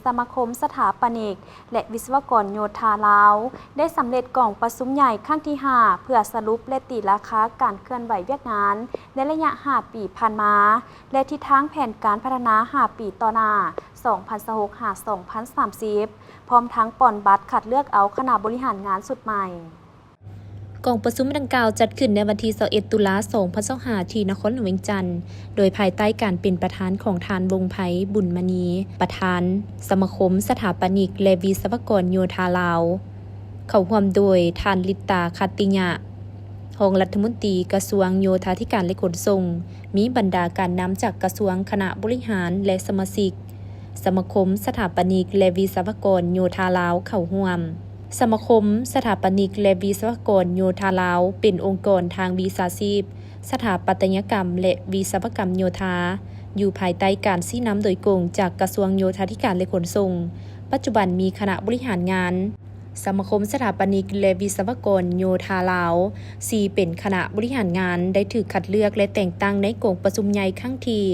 สมาคมสถาปนิกและวิศวกรโยธาลาวได้สำเร็จกล่องประชุมใหญ่ครั้งที่ 5 เพื่อสรุปและตีราคาการเคลื่อนไหวเวียกงานในระยะ 5 ปีผ่านมาและทิศทางแผนการพัฒนา 5 ปีต่อหน้า 2026-2030 พร้อมทั้งปอนบัตรคัดเลือกเอาคณะบริหารงานสุดใหม่กองประชุมดังกล่าวจัดขึ้นในวันที่ 21 ตุลาคม 2025 ที่นครหลวงเวียงจันทน์โดยภายใต้การเป็นประธานของทานวงไพบุญมณี ประธาน สมาคมสถาปนิกและวิศวกรโยธาลาว เข้าร่วมโดยทานลิตาคัตติยะรองรัฐมนตรีกระทรวงโยธาธิการและขนส่ง มีบรรดาการนำจากกระทรวงคณะบริหารและสมาชิก สมาคมสถาปนิกและวิศวกรโยธาลาวเข้าร่วมสมาคมสถาปนิกและวิศวกรโยธาลาวเป็นองค์กรทางวิชาชีพสถาปัตยกรรมและวิศวกรรมโยธาอยู่ภายใต้การชี้นำโดยกงจากกระทรวงโยธาธิการและขนส่งปัจจุบันมีคณะบริหารงานสมาคมสถาปนิกและวิศวกรโยธาลาว4เป็นคณะบริหารงานได้ถูกคัดเลือกและแต่งตั้งในกองประชุมใหญ่ครั้งที่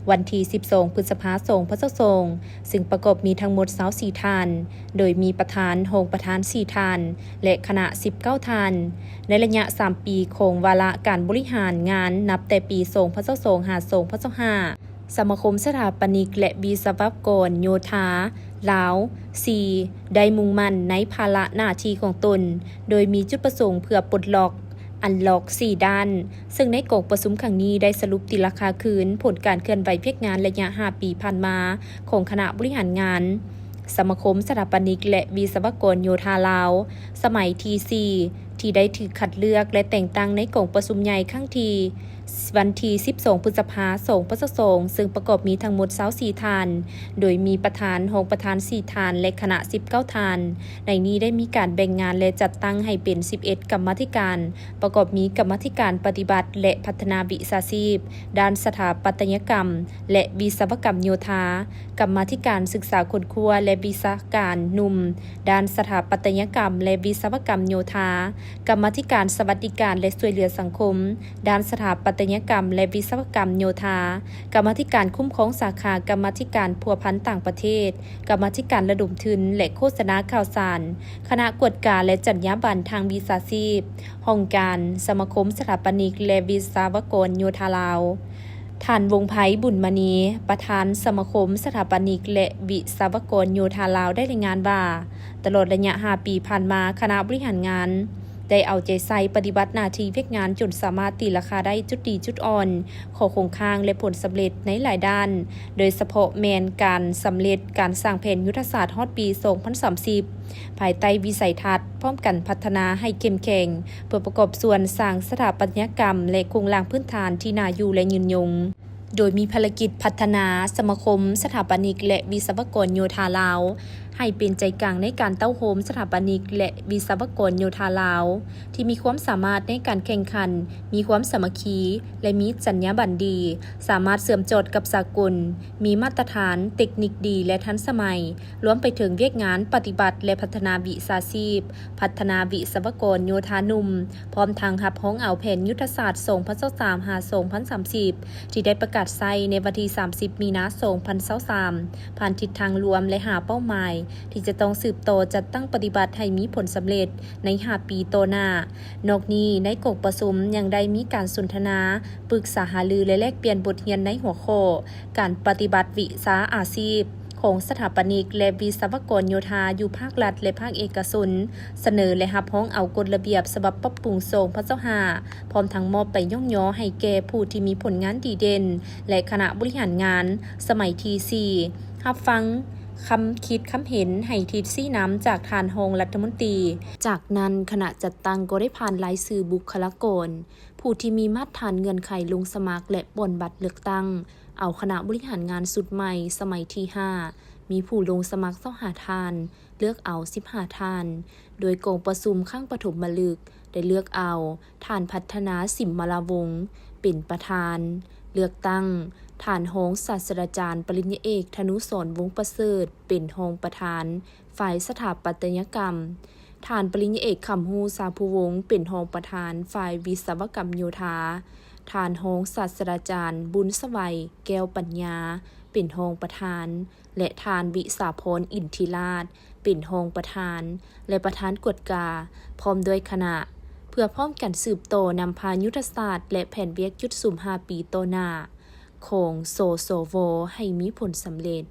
วันที่ 12 พฤษภาคม 2022 ซึ่งประกอบมีทั้งหมด24ท่าน โดยมีประธานรองประธาน4ท่าน และคณะ19ท่าน ในระยะ 3 ปีของวาระการบริหารงานนับแต่ปี 2022 หา 2025 สมาคมสถาปนิกและวิศวกรโยธาลาว 4 ได้มุ่งมั่นในภาระหน้าที่ของตน โดยมีจุดประสงค์เพื่อปลดล็อกอันล็อก 4 ด้าน ซึ่งในกองประชุมครั้งนี้ได้สรุปตีราคาคืนผลการเคลื่อนไหวเพียกงานระยะ 5 ปีผ่านมาของคณะบริหารงาน สมาคมสถาปนิกและวิศวกรโยธาลาว สมัยที่ 4 ที่ได้ถูกคัดเลือกและแต่งตั้งในกองประชุมใหญ่ครั้งที่วันที่ 12 พฤษภาคม 2022 ซึ่งประกอบมีทั้งหมด24ท่าน โดยมีประธานรองประธาน4ท่านและคณะ19ท่าน ในนี้ได้มีการแบ่งงานและจัดตั้งให้เป็น 11 กรรมาธิการ ประกอบมีกรรมาธิการปฏิบัติและพัฒนาวิชาชีพด้านสถาปัตยกรรมและวิศวกรรมโยธากรรมาธิการศึกษาคนครัวและวิชาการหนุ่มด้านสถาปัตยกรรมและวิศวกรรมโยธากรรมาธิการสวัสดิการและช่วยเหลือสังคมด้านสถาปัตยกรรมและวิศวกรรมโยธากรรมาธิการคุ้มครองสาขากรรมาธิการพัวพันต่างประเทศกรรมาธิการระดมทุนและโฆษณาข่าวสารคณะกวดการและจรรยาบรรณทางวิชาชีพห้องการสมาคมสถาปนิกและวิศวกรโยธาลาวท่านวงไพบุญมณีประธานสมาคมสถาปนิกและวิศวกรโยธาลาวได้รายงานว่าตลอดระยะ 5 ปีผ่านมาคณะบริหารงานได้เอาใจใส่ปฏิบัติหน้าที่เวียกงานจนสามารถตีราคาได้จุดดีจุดอ่อนขอคงค้างและผลสำเร็จในหลายด้านโดยเฉพาะแมนการสำเร็จการสร้างแผนยุทธศาสตร์ฮอดปี 2030 ภายใต้วิสัยทัศน์พร้อมกันพัฒนาให้เข้มแข็งเพื่อประกอบส่วนสร้างสถาปัตยกรรมและโครงสร้างพื้นฐานที่น่าอยู่และยืนยงโดยมีภารกิจพัฒนาสมาคมสถาปนิกและวิศวกรโยธาลาวให้เป็นใจกลางในการเต้าโฮมสถาปนิกและวิศวกรโยธาลาวที่มีความสามารถในการแข่งขันมีความสามัคคีและมีจรรยาบรรณดีสามารถเสื่อมโจทย์กับสากลมีมาตรฐานเทคนิคดีและทันสมัยรวมไปถึงเวียกงานปฏิบัติและพัฒนาวิชาชีพพัฒนาวิศวกรโยธาหนุ่มพร้อมทางรับห้องเอาแผนยุทธศาสตร์2023 2030ที่ได้ประกาศใช้ในวันที่ 30 มีนาคม 2023 ผ่านทิศทางรวมและหาเป้าหมายที่จะต้องสืบโตจัดตั้งปฏิบัติให้มีผลสำเร็จใน 5 ปีต่อหน้านอกนี้ในกองประชุมยังได้มีการสนทนาปรึกษาหารือและแลกเปลี่ยนบทเรียนในหัวข้อการปฏิบัติวิชาอาชีพของสถาปนิกและวิศวกรโยธาอยู่ภาครัฐและภาคเอกชนเสนอและรับร้องเอากฎระเบียบฉบับปรับปรุง2025พร้อมทั้งมอบไปย่องย่อให้แก่ผู้ที่มีผลงานดีเด่นและคณะบริหารงานสมัยที่ 4 รับฟังคำคิดคำเห็นให้ทิศซี่น้ำจากทานรองรัฐมนตรีจากนั้นคณะจัดตั้งก็ได้ผ่านรายชื่อบุคลากรผู้ที่มีมาตรฐานเงื่อนไขลงสมัครและปนบัตรเลือกตั้งเอาคณะบริหารงานสุดใหม่สมัยที่ 5 มีผู้ลงสมัคร25ท่านเลือกเอา15ท่านโดยกองประชุมข้างปฐมฤกษ์ได้เลือกเอาท่านพัฒนาสิมมลาวงศ์เป็นประธานเลือกตั้งท่านรองศาสตราจารย์ปริญญาเอกธนุสรณ์วงศ์ประเสริฐเป็นรองประธานฝ่ายสถาปัตยกรรมท่านปริญญาเอกคำฮูสาภูวงศ์เป็นรองประธานฝ่ายวิศวกรรมโยธาท่านรองศาสตราจารย์บุญสวัยแก้วปัญญา เป็นรองประธาน และทานวิสาพรอินทิราชเป็นรองประธาน และประธานกวดกาพร้อมด้วยคณะ เพื่อพร้อมกันสืบโตนำพายุทธศาสตร์และแผนเวียกยุทธซุม5 ปีโตหน้าของโซโซโวให้มีผลสำเร็จ